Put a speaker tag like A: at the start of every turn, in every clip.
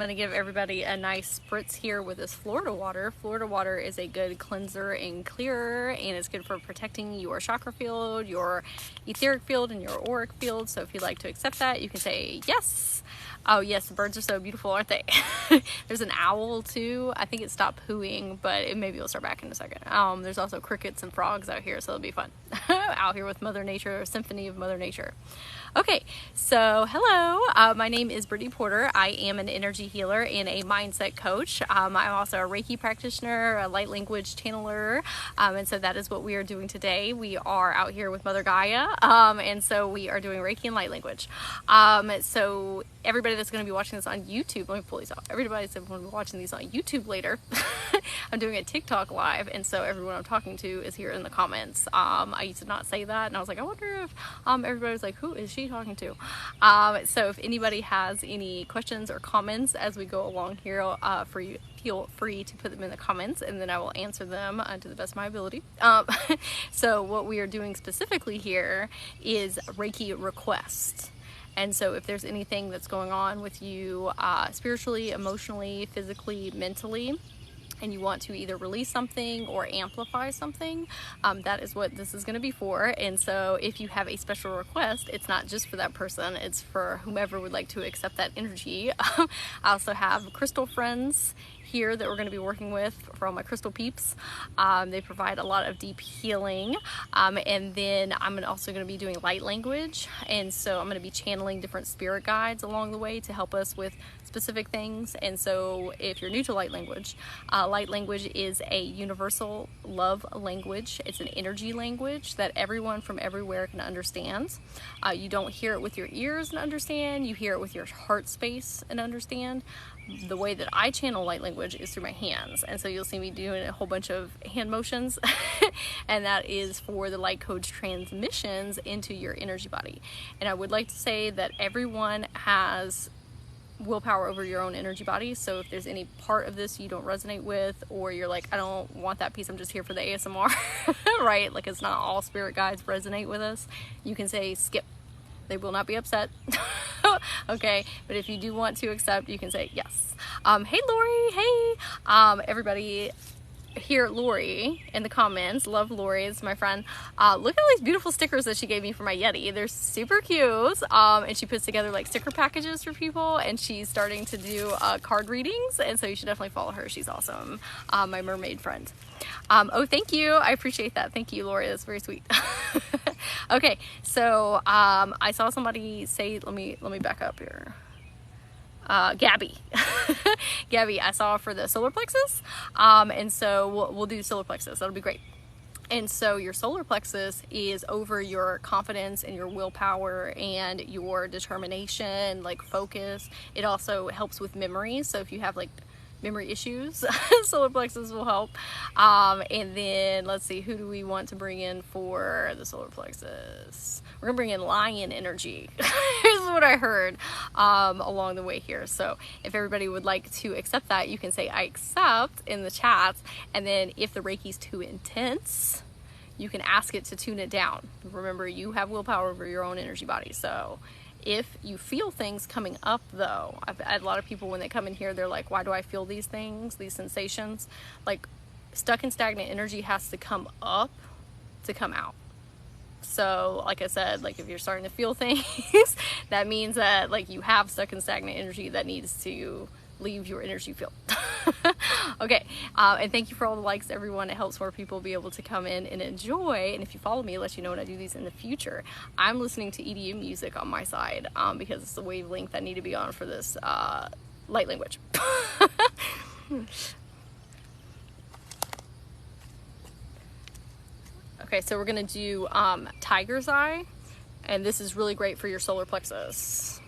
A: I'm going to give everybody a nice spritz here with this Florida water. Florida water is a good cleanser and clearer, and it's good for protecting your chakra field, your etheric field, and your auric field. So if you'd like to accept that, you can say yes. Oh yes, the birds are so beautiful, aren't they? There's an owl too. I think it stopped hooing, but maybe it'll start back in a second. There's also crickets and frogs out here, so it'll be fun. Out here with Mother Nature, a symphony of Mother Nature. Okay, so hello, my name is Brittany Porter. I am an energy healer and a mindset coach. I'm also a Reiki practitioner, a light language channeler, and so that is what we are doing today. We are out here with Mother Gaia, and so we are doing Reiki and light language. So everybody that's going to be watching this on YouTube, let me pull these out. Everybody that's going to be watching these on YouTube later, I'm doing a TikTok live, and so everyone I'm talking to is here in the comments. I used to not say that, and I was like, I wonder if everybody was like, who is she talking to? So if anybody has any questions or comments as we go along here, feel free to put them in the comments, and then I will answer them to the best of my ability. So what we are doing specifically here is Reiki requests. And so if there's anything that's going on with you spiritually, emotionally, physically, mentally, and you want to either release something or amplify something, that is what this is going to be for. And so if you have a special request, it's not just for that person, it's for whomever would like to accept that energy. I also have crystal friends here that we're going to be working with for all my crystal peeps. They provide a lot of deep healing, and then I'm also going to be doing light language, and so I'm going to be channeling different spirit guides along the way to help us with specific things. And so if you're new to light language is a universal love language. It's an energy language that everyone from everywhere can understand. You don't hear it with your ears and understand, you hear it with your heart space and understand. The way that I channel light language is through my hands, and so you'll see me doing a whole bunch of hand motions and that is for the light codes transmissions into your energy body. And I would like to say that everyone has willpower over your own energy body, so if there's any part of this you don't resonate with, or you're like, I don't want that piece, I'm just here for the ASMR, right? Like, it's not all spirit guides resonate with us. You can say skip. They will not be upset. Okay, but if you do want to accept, you can say yes. Hey Lori, hey, everybody here, Lori in the comments, love Lori, it's my friend. Look at all these beautiful stickers that she gave me for my Yeti. They're super cute, and she puts together like sticker packages for people, and she's starting to do card readings, and so you should definitely follow her. She's awesome. My mermaid friend. Oh, thank you, I appreciate that. Thank you, Lori, that's very sweet. Okay, so I saw somebody say, let me back up here. Gabby. Gabby, I saw for the solar plexus, and so we'll do solar plexus. That'll be great. And so your solar plexus is over your confidence and your willpower and your determination, like focus. It also helps with memory. So if you have like memory issues, solar plexus will help. And then let's see, who do we want to bring in for the solar plexus? We're gonna bring in lion energy. Here's what I heard along the way here. So if everybody would like to accept that, you can say I accept in the chat, and then if the Reiki's too intense, you can ask it to tune it down. Remember, you have willpower over your own energy body. So if you feel things coming up though, I've had a lot of people when they come in here, they're like, why do I feel these things, these sensations? Like, stuck and stagnant energy has to come up to come out. So like I said, like if you're starting to feel things, that means that like you have stuck and stagnant energy that needs to leave your energy field. Okay, and thank you for all the likes, everyone. It helps more people be able to come in and enjoy, and if you follow me, it lets you know when I do these in the future. I'm listening to EDM music on my side because it's the wavelength I need to be on for this light language. Okay, so we're gonna do tiger's eye, and this is really great for your solar plexus.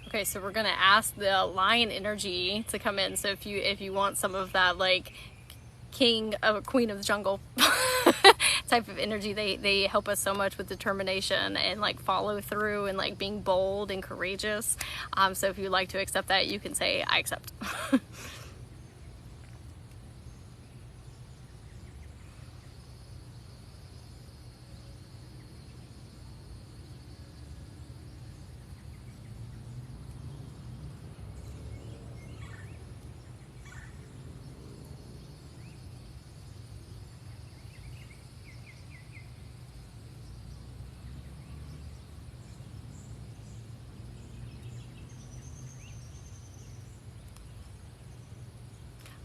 A: Okay, so we're gonna ask the lion energy to come in. So if you want some of that like queen of the jungle type of energy, they help us so much with determination and like follow through and like being bold and courageous. So if you'd like to accept that, you can say I accept.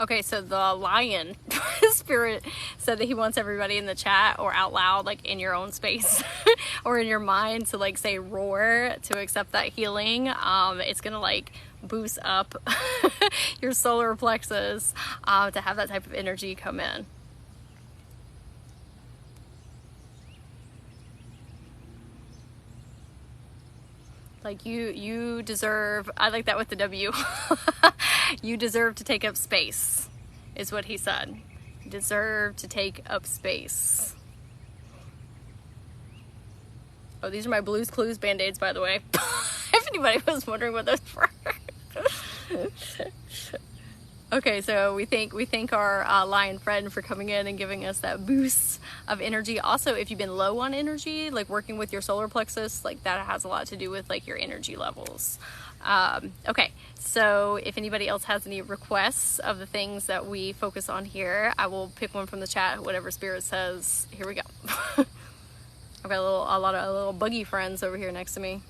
A: Okay, so the lion spirit said that he wants everybody in the chat or out loud, like in your own space or in your mind, to like say roar to accept that healing. It's gonna like boost up your solar plexus to have that type of energy come in. Like you deserve, I like that with the W. You deserve to take up space, is what he said. You deserve to take up space. Oh, these are my Blue's Clues Band-Aids, by the way. If anybody was wondering what those were. Okay, so we thank our lion friend for coming in and giving us that boost of energy. Also, if you've been low on energy, like working with your solar plexus, like that has a lot to do with like your energy levels. Okay, so if anybody else has any requests of the things that we focus on here, I will pick one from the chat, whatever spirit says. Here we go. I've got a lot of little buggy friends over here next to me.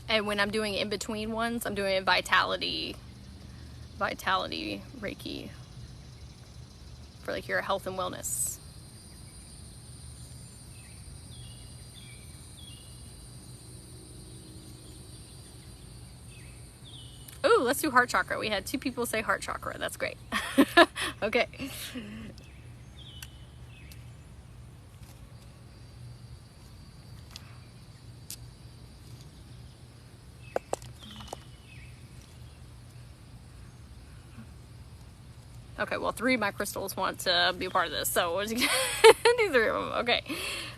A: And when I'm doing in between ones, I'm doing vitality Reiki for like your health and wellness. Ooh, let's do heart chakra. We had 2 people say heart chakra. That's great. Okay. Okay, well, 3 of my crystals want to be a part of this, so we'll just do 3 of them. Okay,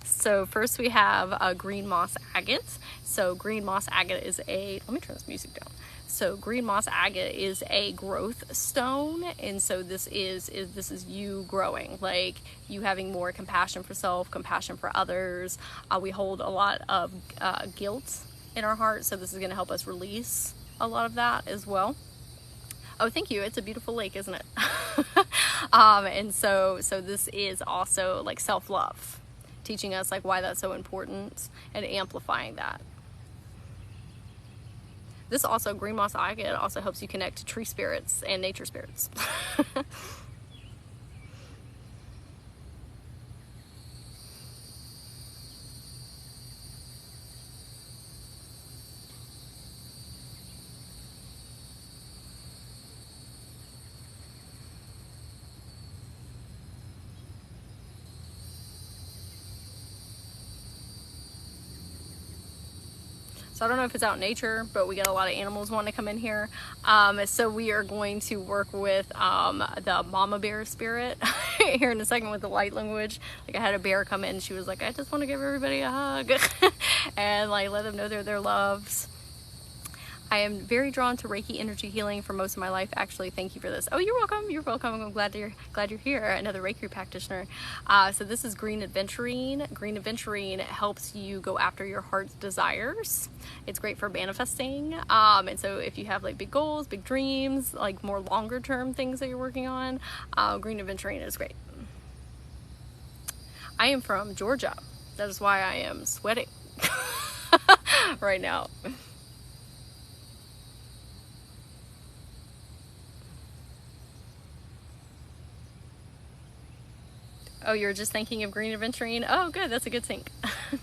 A: so first we have a green moss agate. So green moss agate is a, let me turn this music down. So green moss agate is a growth stone, and so this is you growing, like you having more compassion for self, compassion for others. We hold a lot of guilt in our heart, so this is going to help us release a lot of that as well. Oh, thank you. It's a beautiful lake, isn't it? And so this is also like self-love, teaching us like why that's so important and amplifying that. This also, green moss agate, also helps you connect to tree spirits and nature spirits. So I don't know if it's out in nature, but we got a lot of animals wanting to come in here. So we are going to work with the mama bear spirit here in a second with the light language. Like I had a bear come in, she was like, I just want to give everybody a hug and like let them know they're loved. I am very drawn to Reiki energy healing for most of my life. Actually, thank you for this. Oh, you're welcome. You're welcome. I'm glad you're here. Another Reiki practitioner. So this is green aventurine. Green aventurine helps you go after your heart's desires. It's great for manifesting. And so if you have like big goals, big dreams, like more longer term things that you're working on, green aventurine is great. I am from Georgia. That is why I am sweating right now. Oh, you're just thinking of green aventurine? Oh, good. That's a good sync. It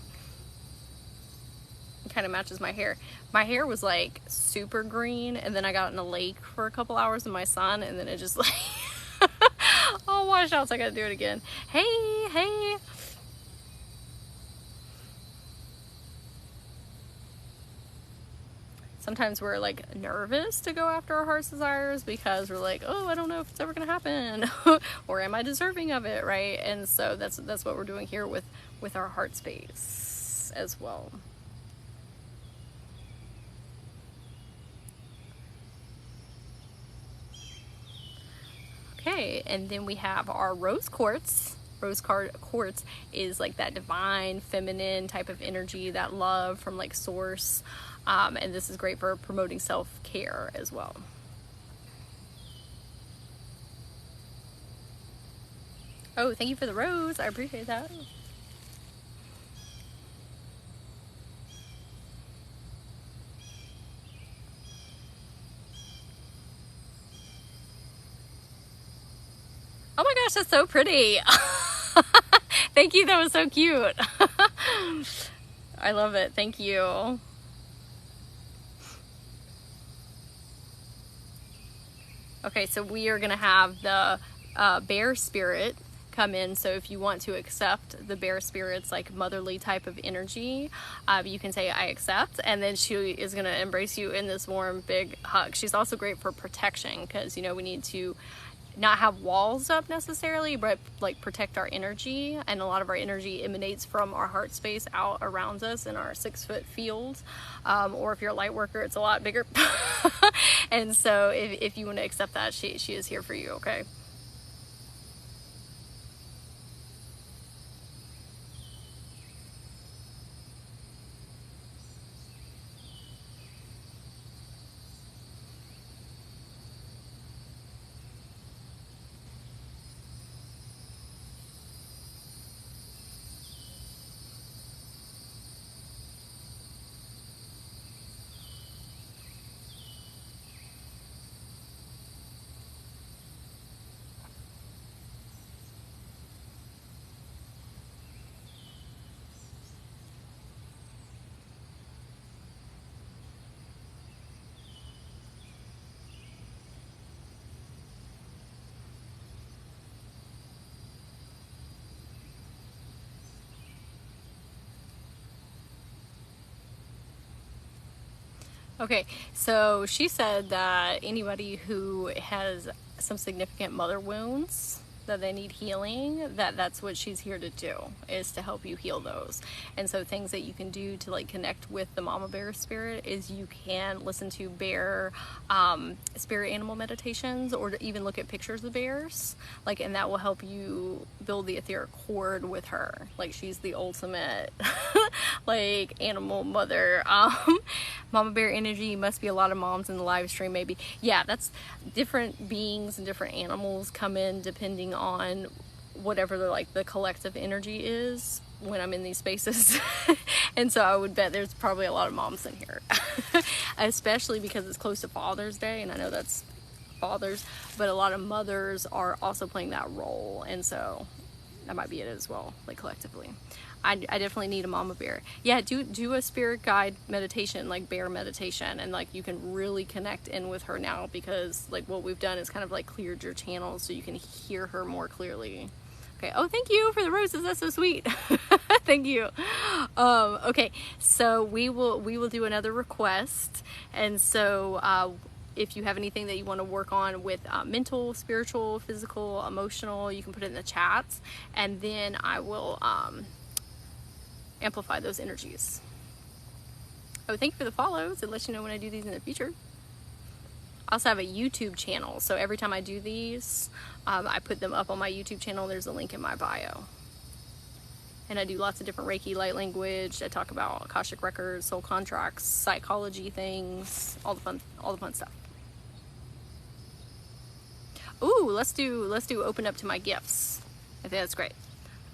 A: kind of matches my hair. My hair was like super green, and then I got in a lake for a couple hours in my sun, and then it just like oh, wash out. So I gotta do it again. Hey. sometimes we're like nervous to go after our heart's desires because we're like, oh, I don't know if it's ever gonna happen, or am I deserving of it, right? And so that's what we're doing here with our heart space as well. Okay, and then we have our rose quartz. Rose quartz is like that divine feminine type of energy, that love from like source, and this is great for promoting self-care as well. Oh, thank you for the rose. I appreciate that. Oh my gosh, that's so pretty. Thank you, that was so cute. I love it, thank you. Okay, so we are gonna have the bear spirit come in. So if you want to accept the bear spirit's like motherly type of energy, you can say I accept, and then she is going to embrace you in this warm big hug. She's also great for protection because, you know, we need to not have walls up necessarily, but like protect our energy, and a lot of our energy emanates from our heart space out around us in our 6-foot field, or if you're a light worker, it's a lot bigger. And so if you want to accept that, she is here for you. Okay. Okay, so she said that anybody who has some significant mother wounds that they need healing, that's what she's here to do, is to help you heal those. And so things that you can do to like connect with the mama bear spirit is you can listen to bear spirit animal meditations, or to even look at pictures of bears, like, and that will help you build the etheric cord with her. Like, she's the ultimate like animal mother. Mama bear energy must be a lot of moms in the live stream, maybe. Yeah, that's different beings and different animals come in depending on whatever the collective energy is when I'm in these spaces. And so I would bet there's probably a lot of moms in here, especially because it's close to Father's Day, and I know that's fathers, but a lot of mothers are also playing that role, and so that might be it as well, like collectively. I definitely need a mama bear. Yeah, do a spirit guide meditation, like bear meditation, and like you can really connect in with her now, because like what we've done is kind of like cleared your channels so you can hear her more clearly. Okay. Oh, thank you for the roses. That's so sweet. Thank you. Okay, so we will do another request, and so if you have anything that you want to work on with mental, spiritual, physical, emotional, you can put it in the chats, and then I will amplify those energies. Oh, thank you for the follows. It lets you know when I do these in the future. I also have a YouTube channel, so every time I do these, I put them up on my YouTube channel. There's a link in my bio. And I do lots of different Reiki, light language. I talk about Akashic records, soul contracts, psychology things, all the fun stuff. Ooh, let's do open up to my gifts. I think that's great.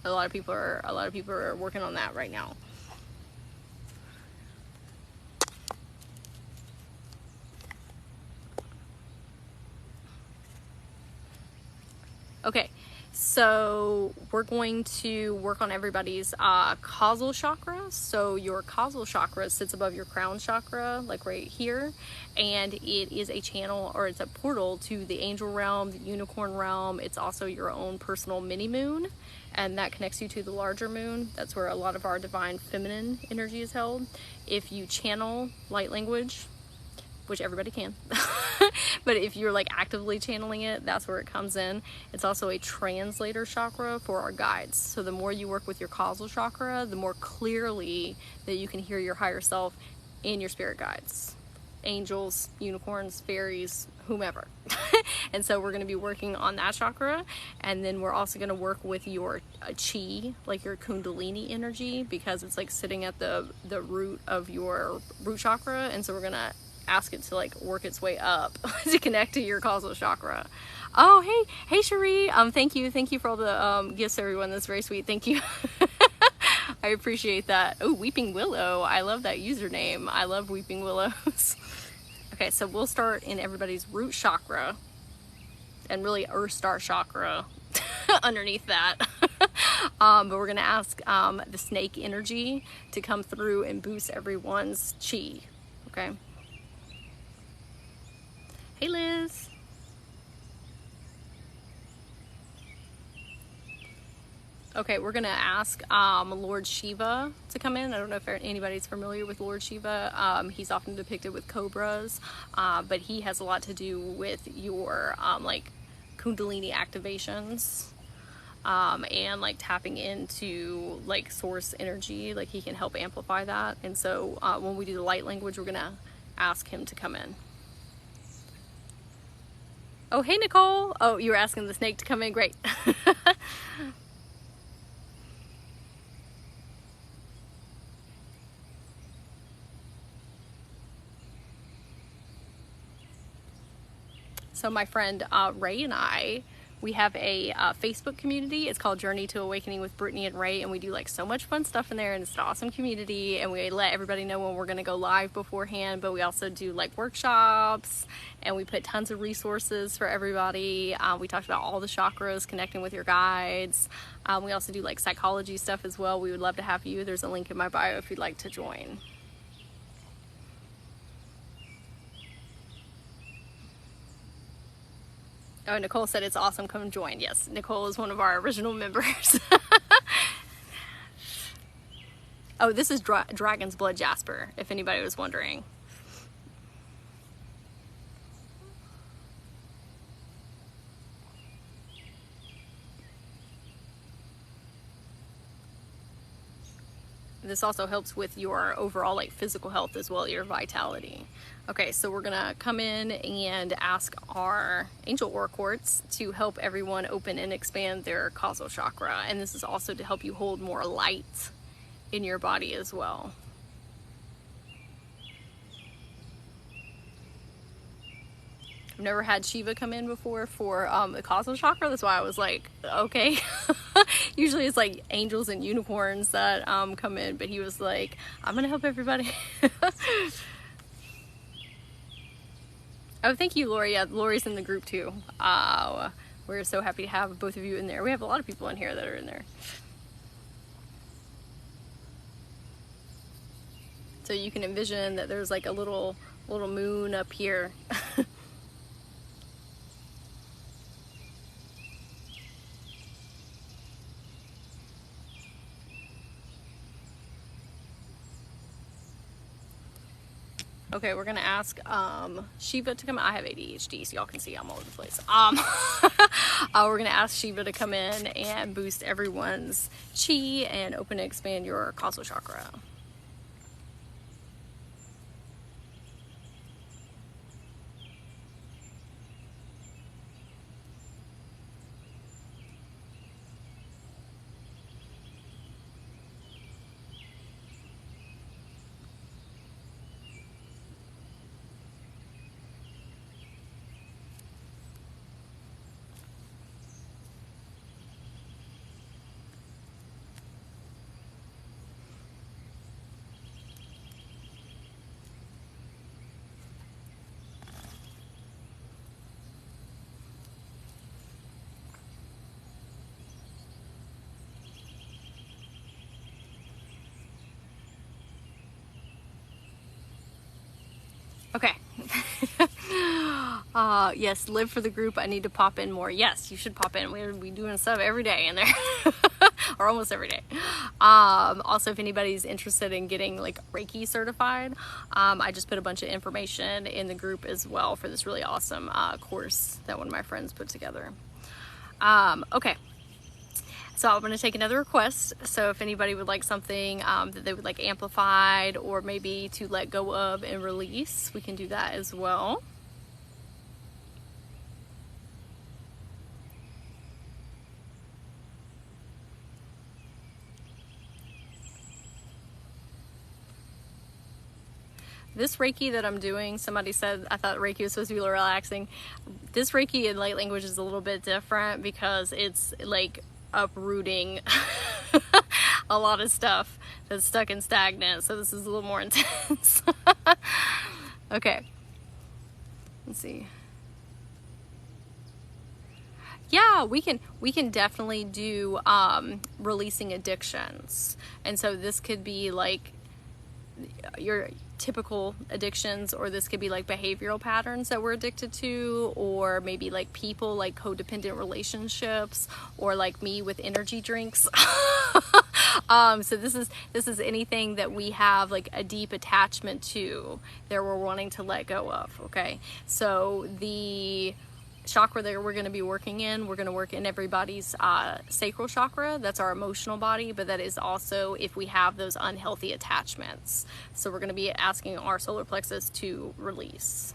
A: A lot of people are working on that right now. Okay, so we're going to work on everybody's causal chakra. So your causal chakra sits above your crown chakra, like right here, and it is a channel, or it's a portal to the angel realm, the unicorn realm. It's also your own personal mini moon, and that connects you to the larger moon. That's where a lot of our divine feminine energy is held. If you channel light language, which everybody can. But if you're like actively channeling it, that's where it comes in. It's also a translator chakra for our guides. So the more you work with your causal chakra, the more clearly that you can hear your higher self and your spirit guides. Angels, unicorns, fairies, whomever. And so we're going to be working on that chakra, and then we're also going to work with your chi, like your kundalini energy, because it's like sitting at the root of your root chakra, and so we're going to ask it to like work its way up to connect to your causal chakra. Oh, hey Cherie, thank you for all the gifts, everyone. That's very sweet. Thank you. I appreciate that. Oh, Weeping Willow, I love that username. I love Weeping Willows. Okay, so we'll start in everybody's root chakra, and really Earth Star chakra underneath that. But we're gonna ask the snake energy to come through and boost everyone's chi. Okay. Hey Liz. Okay, we're gonna ask Lord Shiva to come in. I don't know if anybody's familiar with Lord Shiva. He's often depicted with cobras, but he has a lot to do with your like kundalini activations, and like tapping into like source energy. Like he can help amplify that. And so when we do the light language, we're gonna ask him to come in. Oh, hey Nicole. Oh, you were asking the snake to come in. Great. So my friend Ray and I, we have a Facebook community. It's called Journey to Awakening with Brittany and Ray, and we do like so much fun stuff in there, and it's an awesome community, and we let everybody know when we're gonna go live beforehand, but we also do like workshops, and we put tons of resources for everybody. We talked about all the chakras, connecting with your guides. We also do like psychology stuff as well. We would love to have you. There's a link in my bio if you'd like to join. Oh, Nicole said it's awesome, come join. Yes, Nicole is one of our original members. Oh, this is Dragon's Blood Jasper, if anybody was wondering. This also helps with your overall like physical health as well, your vitality. Okay, so we're gonna come in and ask our angel aura quartz to help everyone open and expand their causal chakra, and this is also to help you hold more light in your body as well. I've never had Shiva come in before for the causal chakra. That's why I was like, okay. Usually it's like angels and unicorns that come in, but he was like, I'm gonna help everybody. Oh, thank you, Lori. Yeah, Lori's in the group too. We're so happy to have both of you in there. We have a lot of people in here that are in there. So you can envision that there's like a little moon up here. Okay, we're gonna ask Shiva to come in. I have ADHD, so y'all can see I'm all over the place. We're gonna ask Shiva to come in and boost everyone's chi and open and expand your causal chakra. Okay. Yes, live for the group. I need to pop in more. Yes, you should pop in. We're doing stuff every day in there. or almost every day. Also, if anybody's interested in getting like Reiki certified, I just put a bunch of information in the group as well for this really awesome course that one of my friends put together. Okay. So I'm going to take another request. So if anybody would like something that they would like amplified, or maybe to let go of and release, we can do that as well. This Reiki that I'm doing, somebody said, I thought Reiki was supposed to be relaxing. This Reiki in light language is a little bit different because it's like uprooting a lot of stuff that's stuck and stagnant. So this is a little more intense. Okay. Let's see. Yeah, we can definitely do releasing addictions. And so this could be like your typical addictions, or this could be like behavioral patterns that we're addicted to, or maybe like people, like codependent relationships, or like me with energy drinks. So this is anything that we have like a deep attachment to that we're wanting to let go of. Okay, so the chakra that we're going to be working in, we're going to work in everybody's sacral chakra. That's our emotional body, but that is also if we have those unhealthy attachments. So we're going to be asking our solar plexus to release.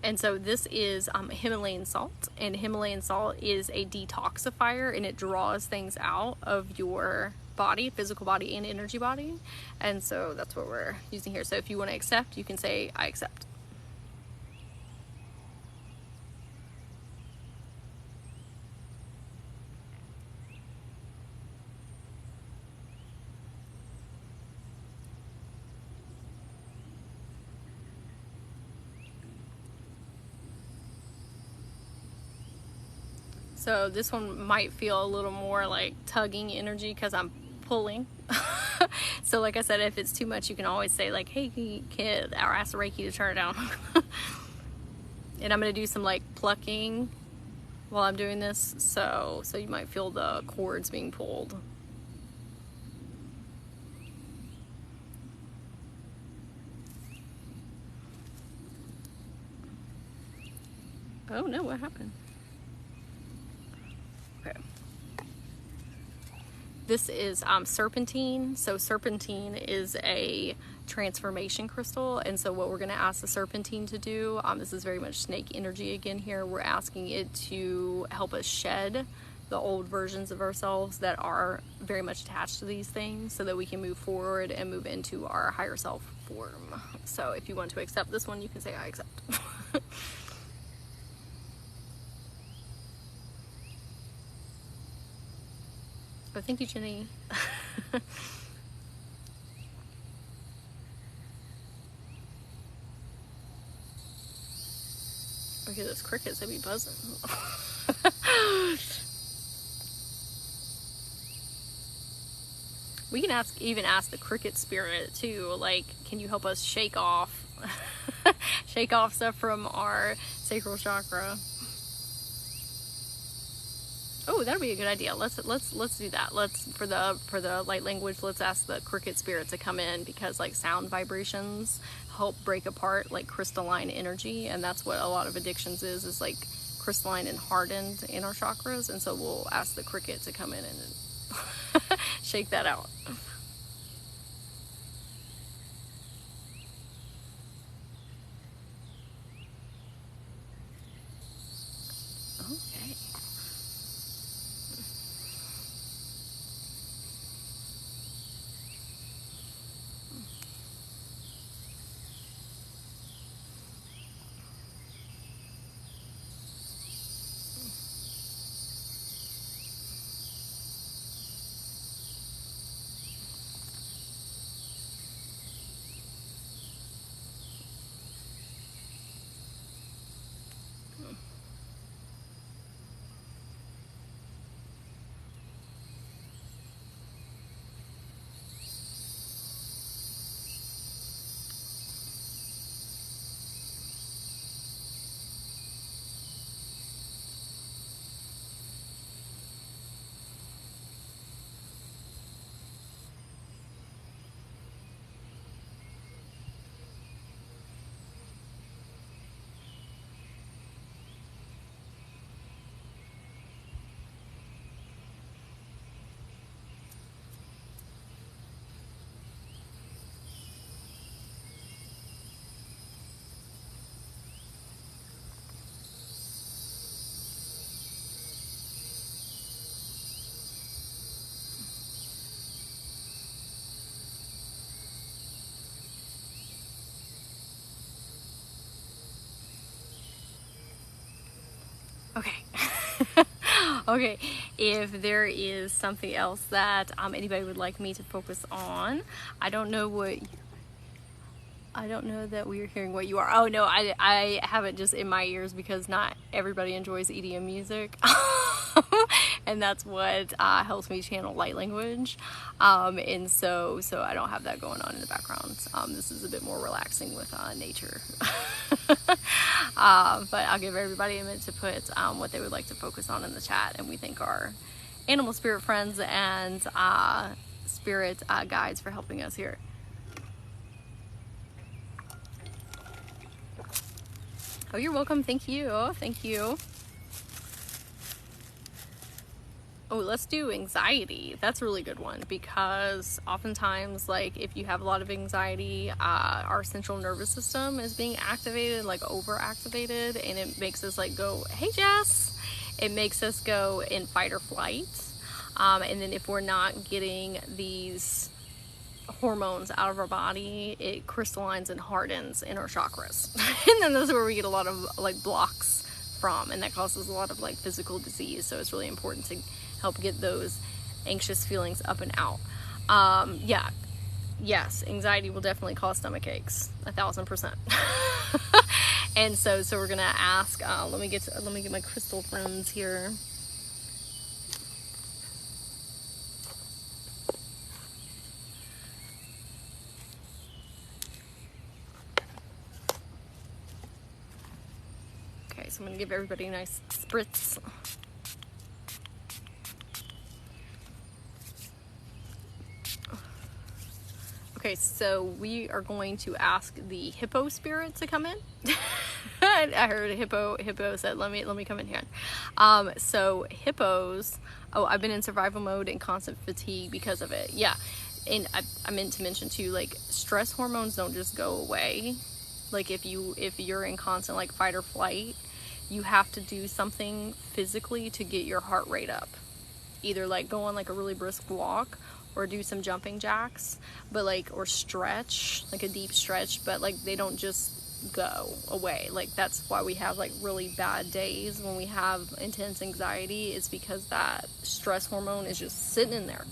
A: And so this is Himalayan salt, and Himalayan salt is a detoxifier, and it draws things out of your body, physical body and energy body. And so that's what we're using here. So if you want to accept, you can say, I accept. So this one might feel a little more like tugging energy because I'm pulling. So like I said, if it's too much, you can always say like, hey kid, or ask Reiki to turn it down. And I'm going to do some like plucking while I'm doing this. So you might feel the cords being pulled. Oh no, what happened? Okay. This is serpentine. So serpentine is a transformation crystal, and so what we're going to ask the serpentine to do, this is very much snake energy again here. We're asking it to help us shed the old versions of ourselves that are very much attached to these things, so that we can move forward and move into our higher self form. So if you want to accept this one, you can say I accept. Oh, thank you, Jenny. Okay, those crickets, they be buzzing. We can even ask the cricket spirit too, like, can you help us shake off shake off stuff from our sacral chakra? Oh, that'll be a good idea. Let's do that. Let's for the light language, let's ask the cricket spirit to come in, because like sound vibrations help break apart like crystalline energy, and that's what a lot of addictions is like crystalline and hardened in our chakras. And so we'll ask the cricket to come in and shake that out. Okay. Okay. Okay, if there is something else that anybody would like me to focus on, I don't know that we are hearing what you are. Oh no, I have it just in my ears because not everybody enjoys EDM music. And that's what helps me channel light language. And so I don't have that going on in the background. This is a bit more relaxing with nature. But I'll give everybody a minute to put what they would like to focus on in the chat. And we thank our animal spirit friends and spirit guides for helping us here. Oh, you're welcome. Thank you. Thank you. Oh, let's do anxiety. That's a really good one because oftentimes, like, if you have a lot of anxiety, our central nervous system is being activated, like overactivated, and it makes us like go, hey, Jess. It makes us go in fight or flight. And then if we're not getting these hormones out of our body, it crystallines and hardens in our chakras. And then this is where we get a lot of like blocks from, and that causes a lot of like physical disease. So it's really important to help get those anxious feelings up and out. Yes, anxiety will definitely cause stomach aches, 1000%. And so we're gonna ask. Let me get my crystal friends here. Okay, so I'm gonna give everybody a nice spritz. Okay, so we are going to ask the hippo spirit to come in. I heard a hippo said, let me come in here. So hippos, I've been in survival mode and constant fatigue because of it. Yeah, and I meant to mention too, like, stress hormones don't just go away. Like if you're in constant like fight or flight, you have to do something physically to get your heart rate up. Either like go on like a really brisk walk or do some jumping jacks, but like, or stretch, like a deep stretch, but like they don't just go away. Like that's why we have like really bad days when we have intense anxiety. It's because that stress hormone is just sitting in there.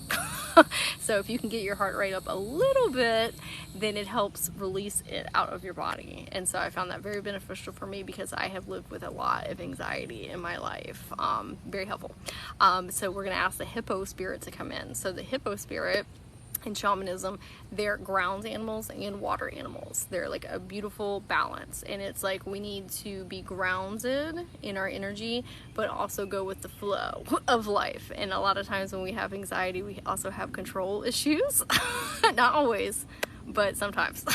A: So if you can get your heart rate up a little bit, then it helps release it out of your body. And so I found that very beneficial for me because I have lived with a lot of anxiety in my life. Very helpful. So we're gonna ask the hippo spirit to come in. So the hippo spirit in shamanism, they're ground animals and water animals. They're like a beautiful balance, and it's like we need to be grounded in our energy but also go with the flow of life. And a lot of times when we have anxiety, we also have control issues. Not always, but sometimes.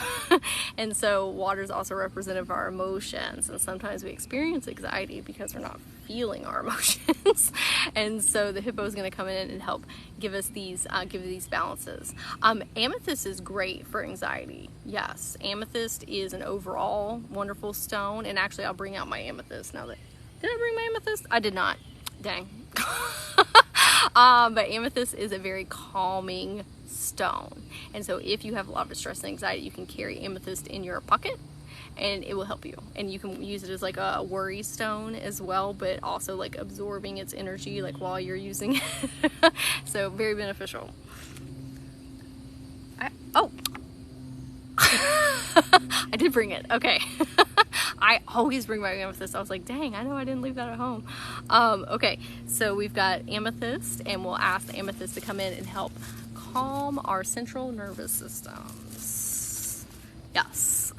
A: And so water is also representative of our emotions, and sometimes we experience anxiety because we're not feeling our emotions. And so the hippo is going to come in and help give us these balances. Amethyst is great for anxiety. Yes, amethyst is an overall wonderful stone. And actually, I'll bring out my amethyst now. Did I bring my amethyst? I did not. Dang. But amethyst is a very calming stone. And so if you have a lot of stress and anxiety, you can carry amethyst in your pocket and it will help you. And you can use it as like a worry stone as well, but also like absorbing its energy like while you're using it. So very beneficial. I did bring it. Okay. I always bring my amethyst. I was like, dang, I know I didn't leave that at home. Okay, so we've got amethyst, and we'll ask the amethyst to come in and help calm our central nervous systems. Yes.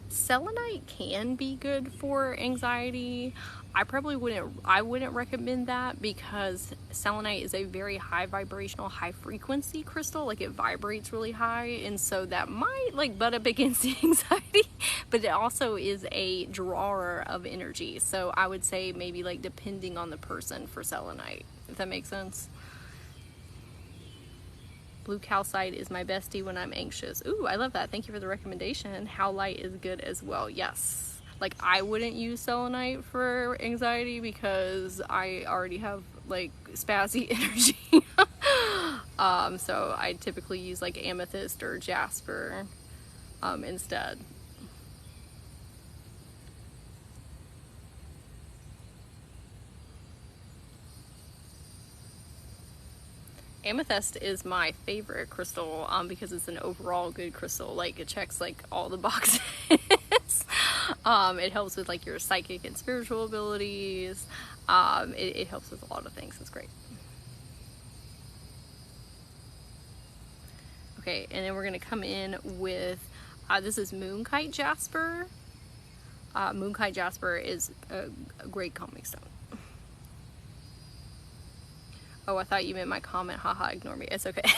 A: Selenite can be good for anxiety. I wouldn't recommend that because selenite is a very high vibrational, high frequency crystal. Like it vibrates really high, and so that might like butt up against the anxiety, but it also is a drawer of energy. So I would say maybe like depending on the person for selenite, if that makes sense. Blue calcite is my bestie when I'm anxious. Ooh, I love that. Thank you for the recommendation. Howlite is good as well. Yes. like I wouldn't use selenite for anxiety because I already have like spazzy energy. So I typically use like amethyst or jasper instead. Amethyst is my favorite crystal because it's an overall good crystal. Like it checks like all the boxes. It helps with like your psychic and spiritual abilities. It helps with a lot of things. It's great. Okay, and then we're gonna come in with this is Moonkite Jasper. Moonkite Jasper is a great calming stone. Oh, I thought you meant my comment. Haha, ignore me. It's okay.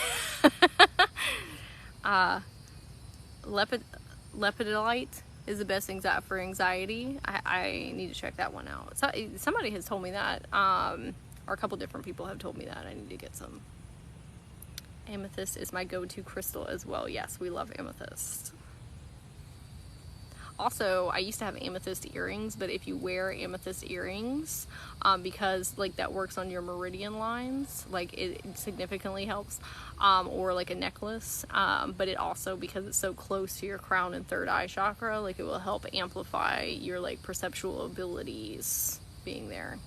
A: Lepidolite is the best for anxiety. I need to check that one out. So, somebody has told me that, or a couple different people have told me that. I need to get some. Amethyst is my go-to crystal as well. Yes, we love amethyst. Also, I used to have amethyst earrings, but if you wear amethyst earrings, because like that works on your meridian lines, like it significantly helps, or like a necklace, but it also, because it's so close to your crown and third eye chakra, like it will help amplify your like perceptual abilities being there.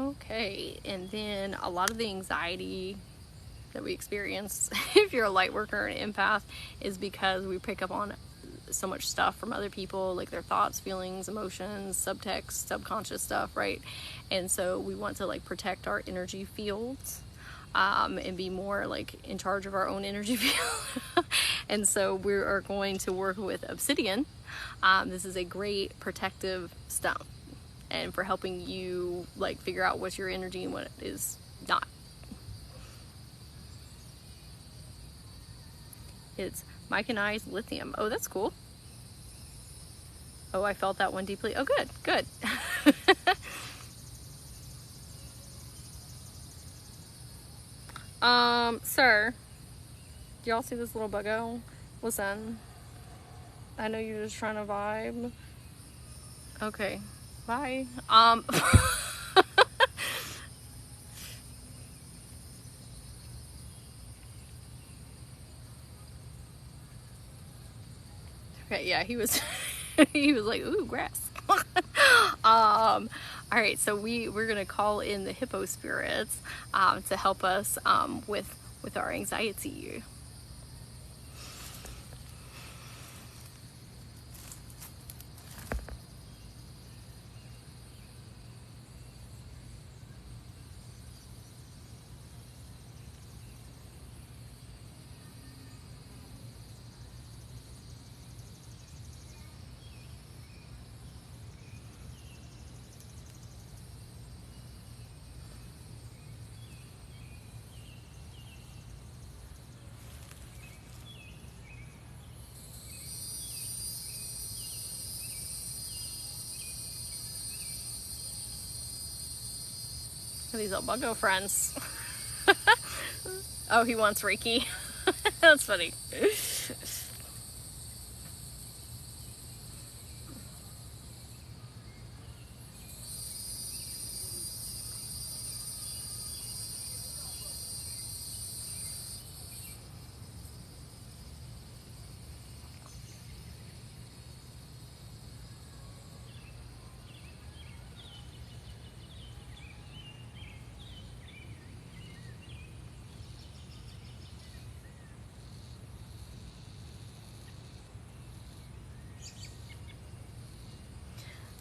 A: Okay, and then a lot of the anxiety that we experience, if you're a light worker or an empath, is because we pick up on so much stuff from other people, like their thoughts, feelings, emotions, subtext, subconscious stuff, right? And so we want to like protect our energy fields, and be more like in charge of our own energy field. And so we are going to work with obsidian. This is a great protective stone, and for helping you like figure out what's your energy and what is not. It's myconized lithium. Oh, that's cool. Oh, I felt that one deeply. Oh, good, good. Sir, do y'all see this little buggo? Listen, I know you're just trying to vibe. Okay, bye. Okay, yeah, he was he was like, ooh, grass. All right, so we're gonna call in the hippo spirits to help us with our anxiety. These little buggo friends. Oh, he wants Reiki. That's funny.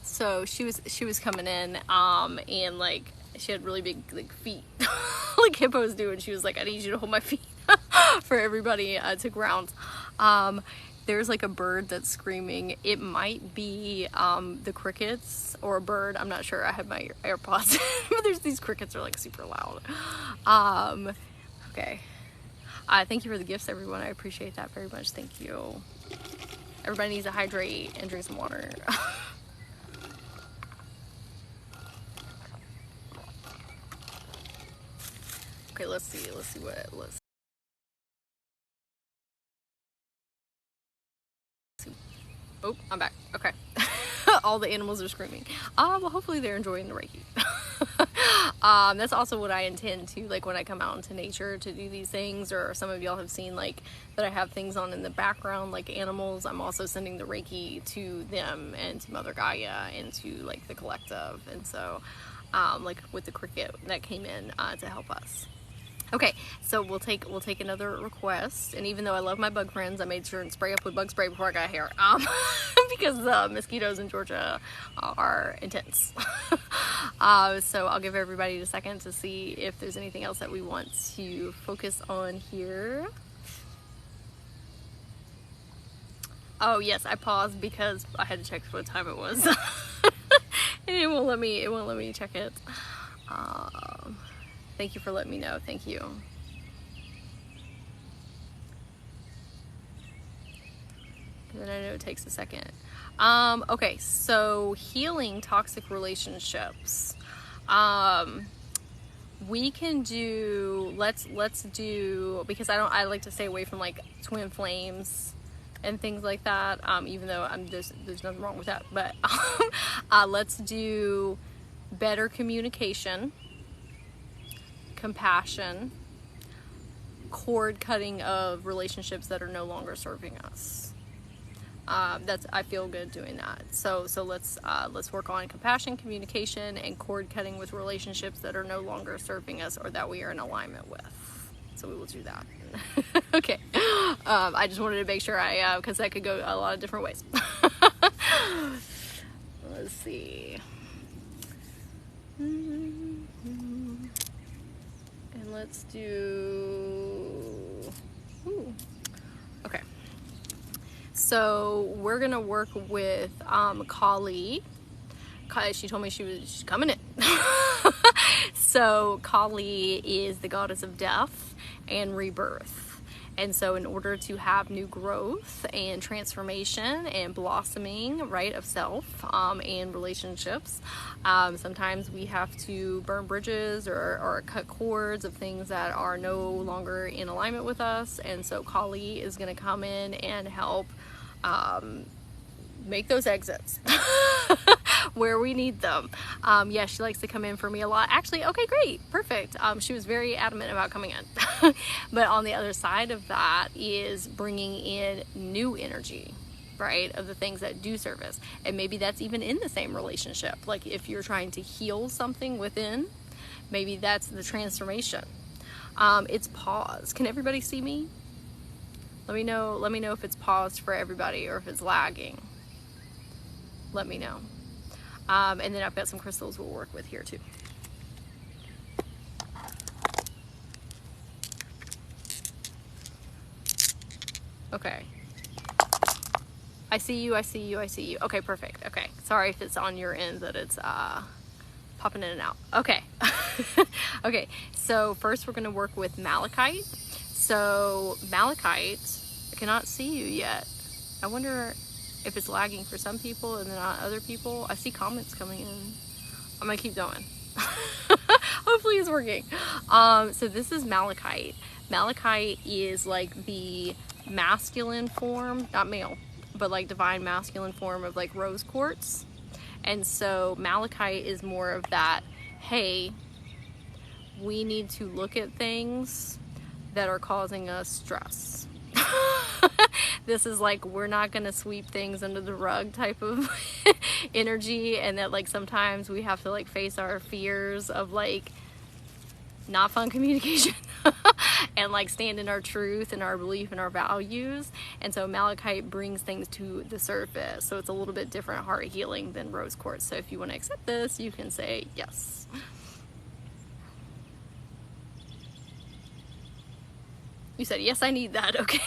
A: So she was coming in, and like she had really big like feet, like hippos do, and she was like, "I need you to hold my feet for everybody to ground." There's like a bird that's screaming. It might be the crickets or a bird. I'm not sure. I have my AirPods, but there's these crickets are like super loud. Okay. Thank you for the gifts, everyone. I appreciate that very much. Thank you. Everybody needs to hydrate and drink some water. Okay, let's see what it looks. Oh, I'm back. Okay. All the animals are screaming. Well, hopefully they're enjoying the Reiki. That's also what I intend to, like, when I come out into nature to do these things, or some of y'all have seen, like, that I have things on in the background, like animals. I'm also sending the Reiki to them and to Mother Gaia and to, like, the collective. And so, like with the cricket that came in to help us. Okay, so we'll take another request, and even though I love my bug friends, I made sure and spray up with bug spray before I got here, because the mosquitoes in Georgia are intense. So I'll give everybody a second to see if there's anything else that we want to focus on here. Oh yes, I paused because I had to check what time it was. And it won't let me check it. Thank you for letting me know. Thank you. And then I know it takes a second. Okay, so healing toxic relationships. We can do, let's do, because I like to stay away from like twin flames and things like that, even though there's nothing wrong with that, but let's do better communication, compassion, cord cutting of relationships that are no longer serving us. I feel good doing that. So let's work on compassion, communication, and cord cutting with relationships that are no longer serving us or that we are in alignment with. So we will do that. Okay. I just wanted to make sure because that could go a lot of different ways. Let's see. And let's do. Ooh. Okay. So we're gonna work with Kali. She told me she's coming in. So Kali is the goddess of death and rebirth. And so in order to have new growth and transformation and blossoming, right, of self and relationships, sometimes we have to burn bridges or cut cords of things that are no longer in alignment with us. And so Kali is going to come in and help make those exits where we need them. Yeah, she likes to come in for me a lot. Actually, okay, great, perfect. She was very adamant about coming in. But on the other side of that is bringing in new energy, right, of the things that do serve us. And maybe that's even in the same relationship. Like if you're trying to heal something within, maybe that's the transformation. It's pause. Can everybody see me? Let me know if it's paused for everybody or if it's lagging. Let me know. And then I've got some crystals we'll work with here too. Okay. I see you. Okay, perfect. Okay. Sorry if it's on your end that it's popping in and out. Okay. Okay, so first we're going to work with malachite. So malachite, I cannot see you yet. I wonder if it's lagging for some people and then not other people. I see comments coming in. I'm gonna keep going. Hopefully it's working. So this is malachite. Malachite is like the masculine form, not male, but like divine masculine form of like rose quartz. And so malachite is more of that, hey, we need to look at things that are causing us stress. This is like, we're not gonna sweep things under the rug type of energy, and that like sometimes we have to like face our fears of like not fun communication and like stand in our truth and our belief and our values. And so malachite brings things to the surface, so it's a little bit different heart healing than rose quartz. So if you want to accept this, you can say yes. You said yes, I need that. Okay.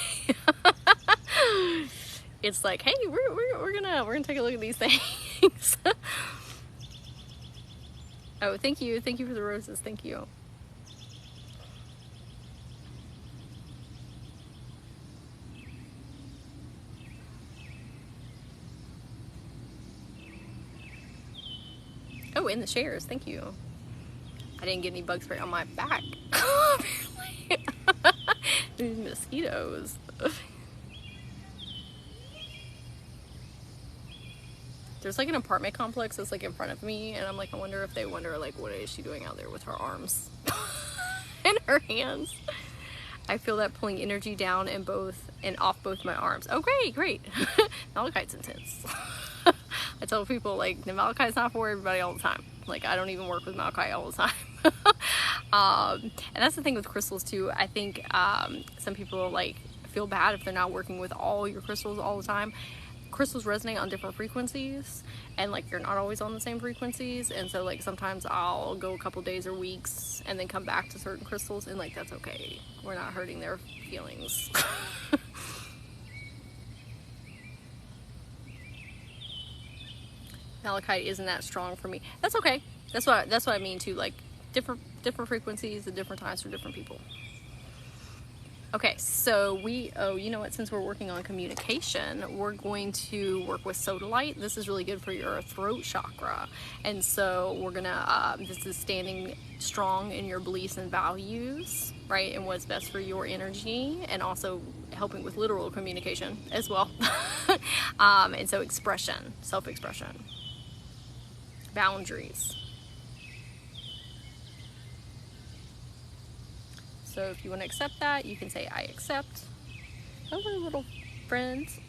A: It's like, hey, we're gonna take a look at these things. Oh, thank you for the roses. Thank you. Oh, in the shares. Thank you. I didn't get any bug spray on my back. These mosquitoes. There's like an apartment complex that's like in front of me, and I'm like, I wonder if they wonder like, what is she doing out there with her arms and her hands? I feel that pulling energy down and off both my arms. Oh, great. Malachite's intense. I tell people like, the malachite's not for everybody all the time. Like, I don't even work with malachite all the time. And that's the thing with crystals too. I think some people like feel bad if they're not working with all your crystals all the time. Crystals resonate on different frequencies, and like you're not always on the same frequencies, and so like sometimes I'll go a couple days or weeks and then come back to certain crystals, and like that's okay. We're not hurting their feelings. Malachite isn't that strong for me. That's okay. That's what I mean too. Like different frequencies at different times for different people. Okay, so you know what, since we're working on communication, we're going to work with sodalite. This is really good for your throat chakra. And so we're gonna, this is standing strong in your beliefs and values, right? And what's best for your energy, and also helping with literal communication as well. And so expression, self-expression, boundaries. So if you want to accept that, you can say, I accept. Hello, little friends.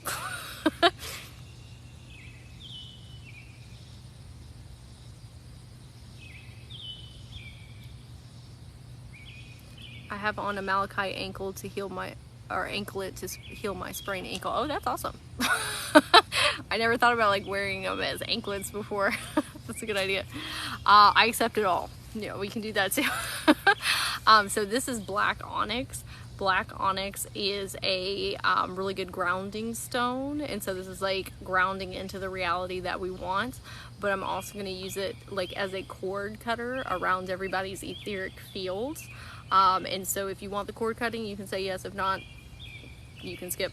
A: I have on a malachite ankle to heal my, or anklet to heal my sprained ankle. Oh, that's awesome. I never thought about like wearing them as anklets before. That's a good idea. I accept it all. Yeah, we can do that too. So this is black onyx. Black onyx is a really good grounding stone, and so this is like grounding into the reality that we want. But I'm also going to use it like as a cord cutter around everybody's etheric field. And so if you want the cord cutting, you can say yes. If not, you can skip.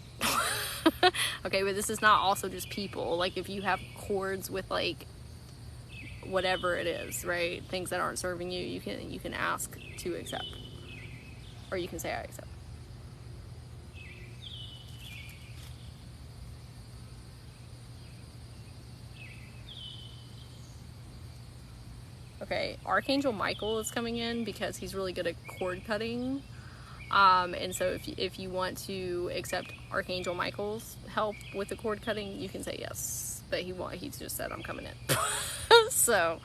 A: Okay, but this is not also just people. Like if you have cords with like whatever it is, right? Things that aren't serving you, you can ask to accept, or you can say I accept. Okay, Archangel Michael is coming in because he's really good at cord cutting. And so if you want to accept Archangel Michael's help with the cord cutting, you can say yes. But he's just said I'm coming in. So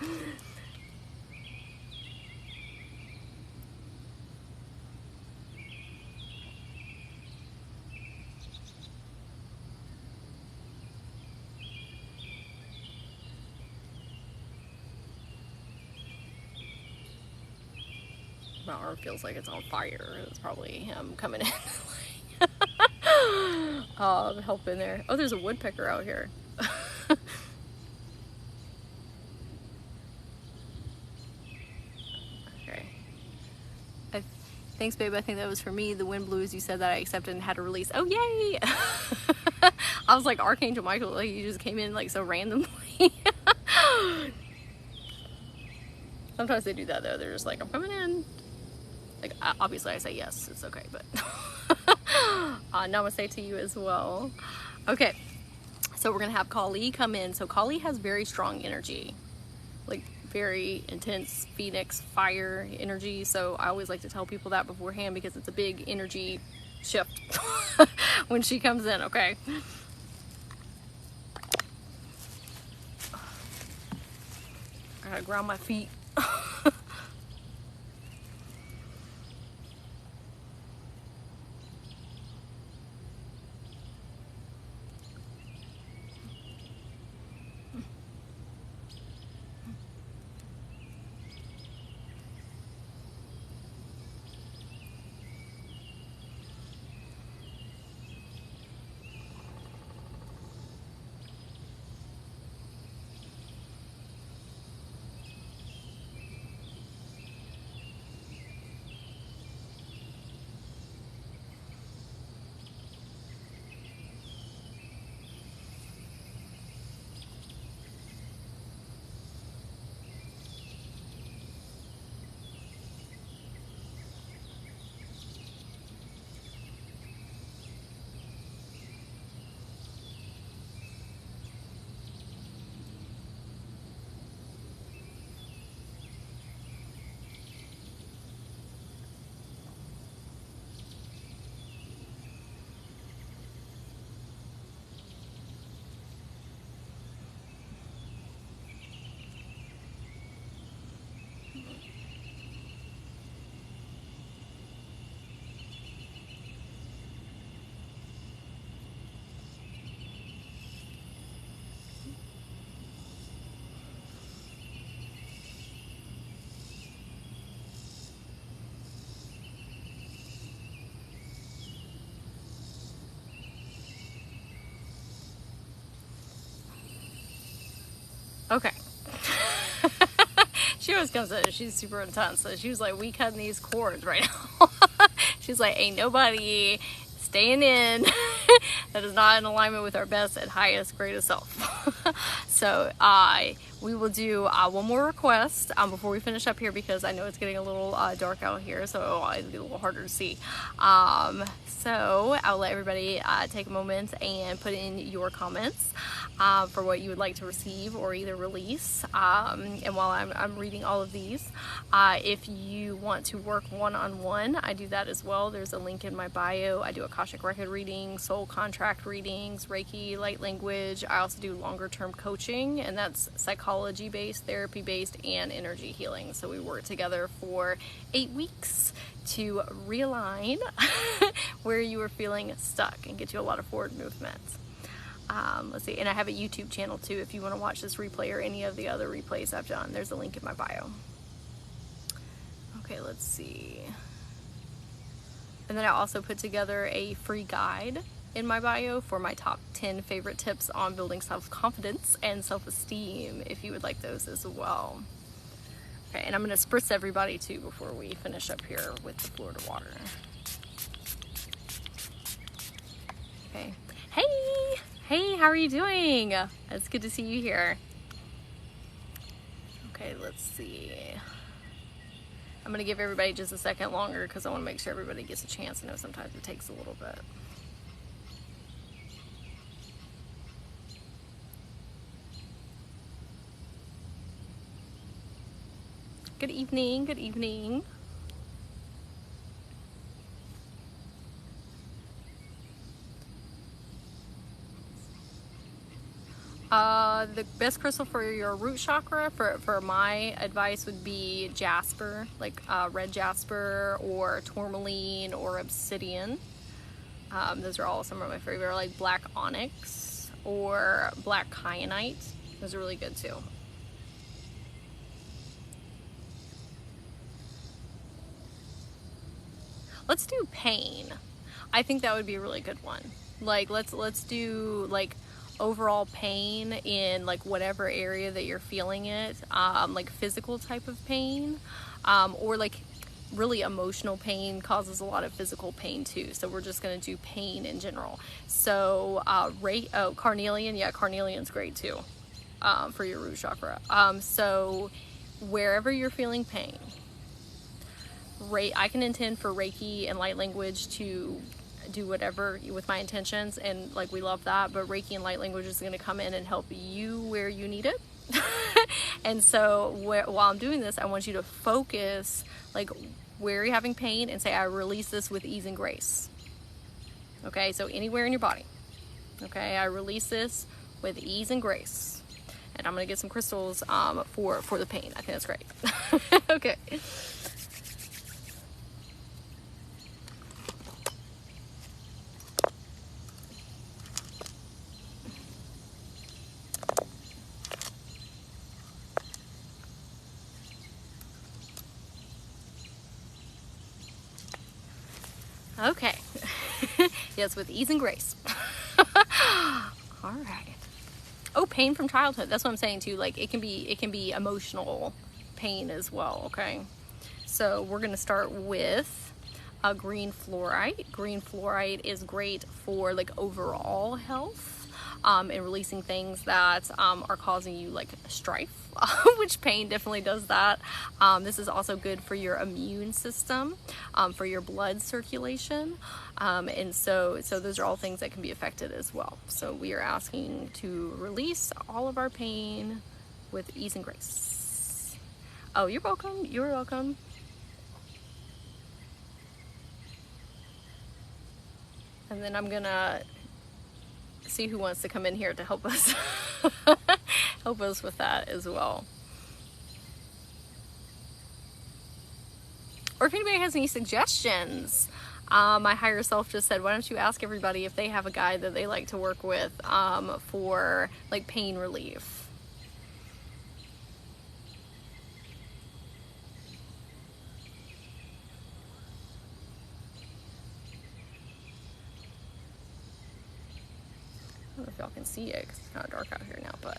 A: my arm feels like it's on fire. It's probably him coming in. Oh, help in there. Oh, there's a woodpecker out here. Okay. Thanks, babe. I think that was for me. The wind blew as you said that. I accepted and had to release. Oh, yay! I was like, Archangel Michael, like you just came in like so randomly. Sometimes they do that though. They're just like, I'm coming in. Like, obviously I say yes, it's okay, but namaste to you as well. Okay, so we're gonna have Kali come in. So Kali has very strong energy, like very intense phoenix fire energy. So I always like to tell people that beforehand because it's a big energy shift when she comes in, okay? I gotta ground my feet. Okay. She always comes in, she's super intense. So she was like, we cutting these cords right now. She's like, ain't nobody staying in that is not in alignment with our best and highest, greatest self. So we will do one more request before we finish up here, because I know it's getting a little dark out here, so it'll be a little harder to see. So I'll let everybody take a moment and put in your comments for what you would like to receive or either release. And while I'm reading all of these, if you want to work one-on-one, I do that as well. There's a link in my bio. I do Akashic record readings, soul contract readings, Reiki, light language. I also do longer term coaching, and that's psychology based, therapy based, and energy healing. So we work together for 8 weeks to realign where you are feeling stuck and get you a lot of forward movement. Let's see, and I have a YouTube channel too if you want to watch this replay or any of the other replays I've done. There's a link in my bio. Okay, let's see. And then I also put together a free guide in my bio for my top 10 favorite tips on building self-confidence and self-esteem, if you would like those as well. Okay, and I'm going to spritz everybody too before we finish up here with the Florida water. Okay. Hey, how are you doing? It's good to see you here. Okay, let's see. I'm going to give everybody just a second longer because I want to make sure everybody gets a chance. I know sometimes it takes a little bit. Good evening, good evening. The best crystal for your root chakra, for my advice, would be jasper, like red jasper or tourmaline or obsidian. Those are all some of my favorite, like black onyx or black kyanite. Those are really good too. Let's do pain. I think that would be a really good one. Like let's do like overall pain in like whatever area that you're feeling it, like physical type of pain, or like really emotional pain causes a lot of physical pain too. So we're just going to do pain in general. So carnelian, yeah, carnelian's great too, for your root chakra. So wherever you're feeling pain, I can intend for Reiki and light language to do whatever with my intentions, and like we love that, but Reiki and light language is going to come in and help you where you need it. And so while I'm doing this, I want you to focus like where you're having pain and say, I release this with ease and grace. Okay, so anywhere in your body. Okay, I release this with ease and grace. And I'm going to get some crystals for the pain. I think that's great. Okay. Okay. Yes, with ease and grace. All right. Oh, pain from childhood. That's what I'm saying too. Like it can be emotional pain as well. Okay. So we're gonna start with green fluorite. Green fluorite is great for like overall health. And releasing things that are causing you like strife, which pain definitely does that. This is also good for your immune system, for your blood circulation, and so those are all things that can be affected as well. So we are asking to release all of our pain with ease and grace. Oh, you're welcome. You're welcome. And then I'm gonna see who wants to come in here to help us help us with that as well. Or if anybody has any suggestions, my higher self just said, why don't you ask everybody if they have a guide that they like to work with for like pain relief. I don't know if y'all can see it because it's kind of dark out here now, but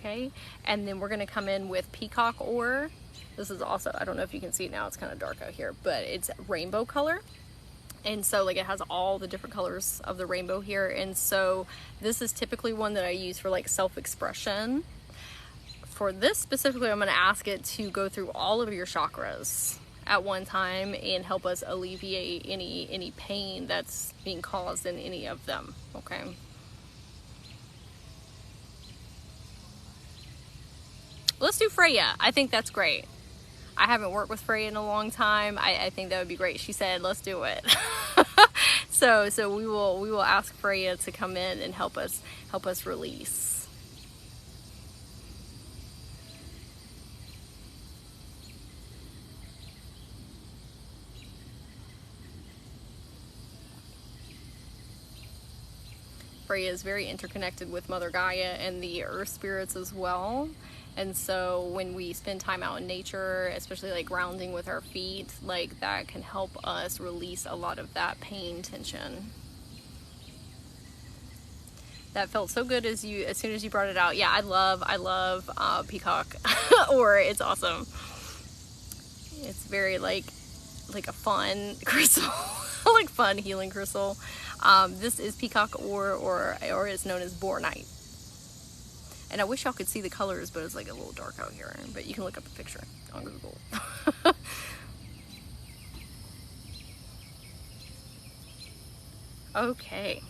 A: okay? And then we're gonna come in with peacock ore. This is also, I don't know if you can see it now, it's kind of dark out here, but it's rainbow color. And so like it has all the different colors of the rainbow here. And so this is typically one that I use for like self-expression. For this specifically, I'm going to ask it to go through all of your chakras at one time and help us alleviate any pain that's being caused in any of them, okay? Let's do Freya. I think that's great. I haven't worked with Freya in a long time. I think that would be great. She said, let's do it. So we will ask Freya to come in and help us release. Freya is very interconnected with Mother Gaia and the earth spirits as well. And so when we spend time out in nature, especially like grounding with our feet, like that can help us release a lot of that pain tension. That felt so good as soon as you brought it out. Yeah, I love peacock or it's awesome. It's very like a fun crystal, like fun healing crystal. This is peacock or it's known as bornite. And I wish y'all could see the colors, but it's like a little dark out here. But you can look up a picture on Google. Okay.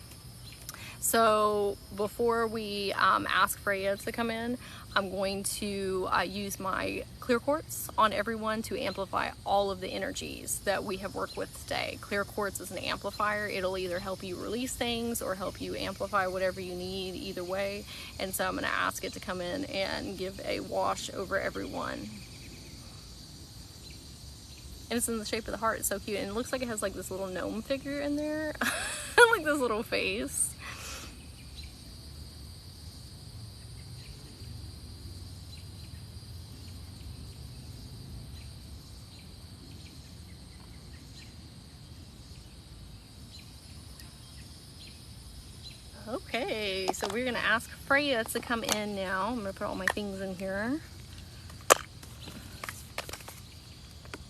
A: So before we ask Freya to come in, I'm going to use my clear quartz on everyone to amplify all of the energies that we have worked with today. Clear quartz is an amplifier. It'll either help you release things or help you amplify whatever you need, either way. And so I'm going to ask it to come in and give a wash over everyone. And it's in the shape of the heart. It's so cute. And it looks like it has like this little gnome figure in there. Like this little face. Okay, so we're gonna ask Freya to come in now. I'm gonna put all my things in here.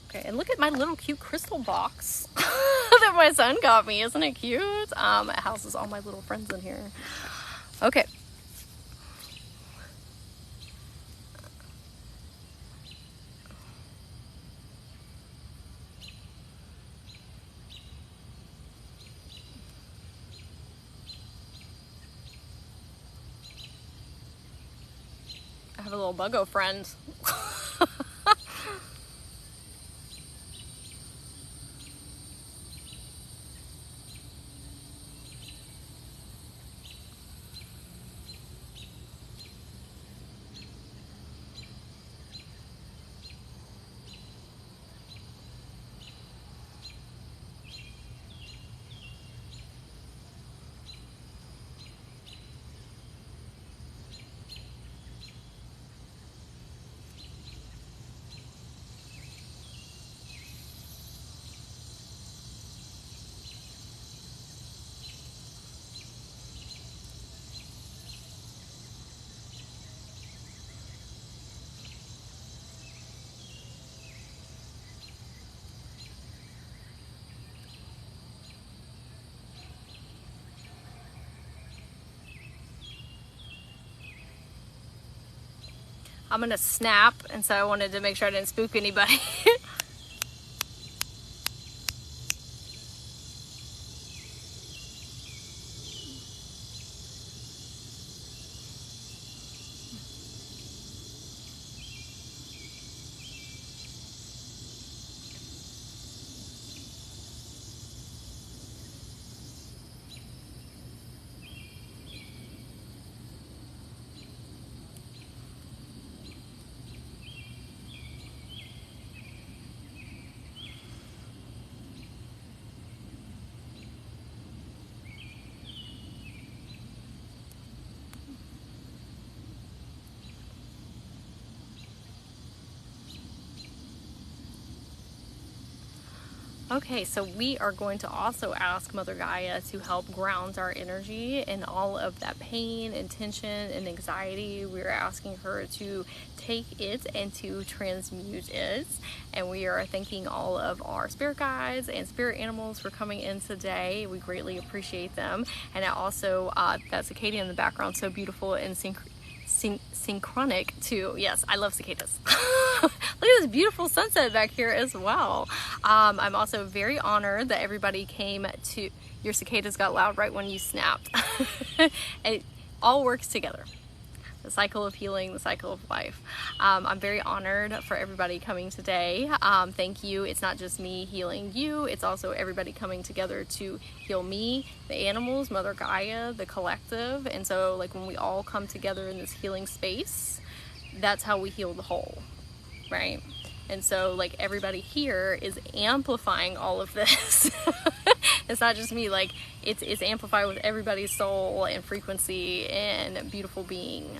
A: Okay, and look at my little cute crystal box that my son got me. Isn't it cute? It houses all my little friends in here. Okay. I have a little buggo friend. I'm gonna snap, and so I wanted to make sure I didn't spook anybody. Okay, so we are going to also ask Mother Gaia to help ground our energy and all of that pain and tension and anxiety. We're asking her to take it and to transmute it. And we are thanking all of our spirit guides and spirit animals for coming in today. We greatly appreciate them. And also, that cicada in the background, so beautiful and synchronic too. Yes, I love cicadas. Look at this beautiful sunset back here as well. I'm also very honored that everybody came to... Your cicadas got loud right when you snapped. It all works together. The cycle of healing, the cycle of life. I'm very honored for everybody coming today. Thank you. It's not just me healing you, it's also everybody coming together to heal me, the animals, Mother Gaia, the collective. And so like when we all come together in this healing space, that's how we heal the whole, right? And so like everybody here is amplifying all of this. It's not just me, like it's amplified with everybody's soul and frequency and beautiful being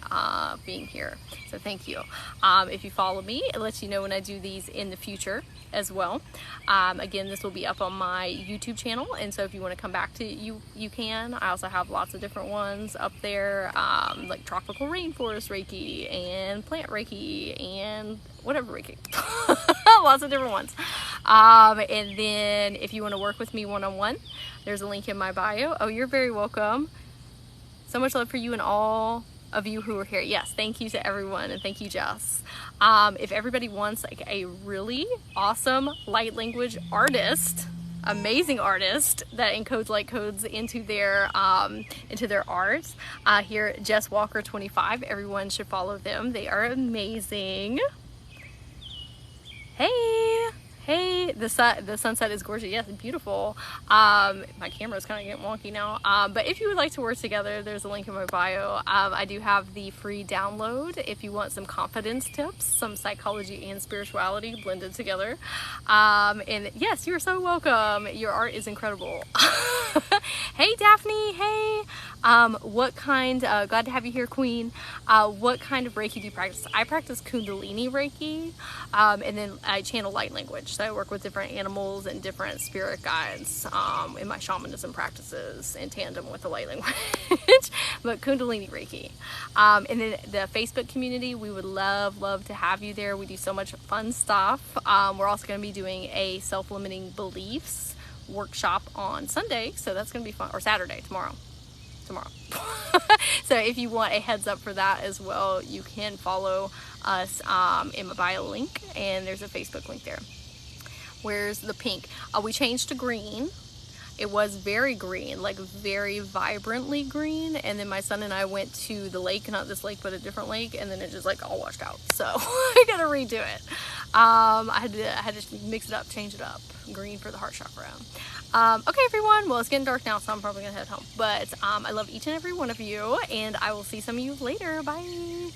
A: here. So thank you. If you follow me, it lets you know when I do these in the future as well. Again, this will be up on my YouTube channel, and so if you want to come back to you can. I also have lots of different ones up there, like tropical rainforest Reiki and plant Reiki and whatever Reiki. Lots of different ones. And then if you want to work with me one-on-one, there's a link in my bio. Oh, you're very welcome. So much love for you and all of you who are here. Yes, thank you to everyone, and thank you, Jess. If everybody wants like a really awesome light language artist, amazing artist that encodes light codes into their art, here, Jess Walker 25. Everyone should follow them. They are amazing. Hey, the sunset is gorgeous. Yes, beautiful. My camera's kind of getting wonky now. But if you would like to work together, there's a link in my bio. I do have the free download if you want some confidence tips, some psychology and spirituality blended together. And yes, you're so welcome. Your art is incredible. Hey, Daphne. Hey. What kind, glad to have you here, Queen. What kind of Reiki do you practice? I practice Kundalini Reiki, and then I channel light language. So I work with different animals and different spirit guides in my shamanism practices in tandem with the light language, but Kundalini Reiki. And then the Facebook community, we would love to have you there. We do so much fun stuff. We're also going to be doing a self-limiting beliefs workshop on Sunday, so that's going to be fun, or Saturday, tomorrow. So if you want a heads up for that as well, you can follow us in my bio link, and there's a Facebook link there. Where's the pink? We changed to green. It was very green, like very vibrantly green, and then my son and I went to the lake, not this lake but a different lake, and then it just like all washed out, so I gotta redo it. I had to mix it up, change it up. Green for the heart chakra. Okay, everyone, well, it's getting dark now, so I'm probably gonna head home, but I love each and every one of you, and I will see some of you later. Bye.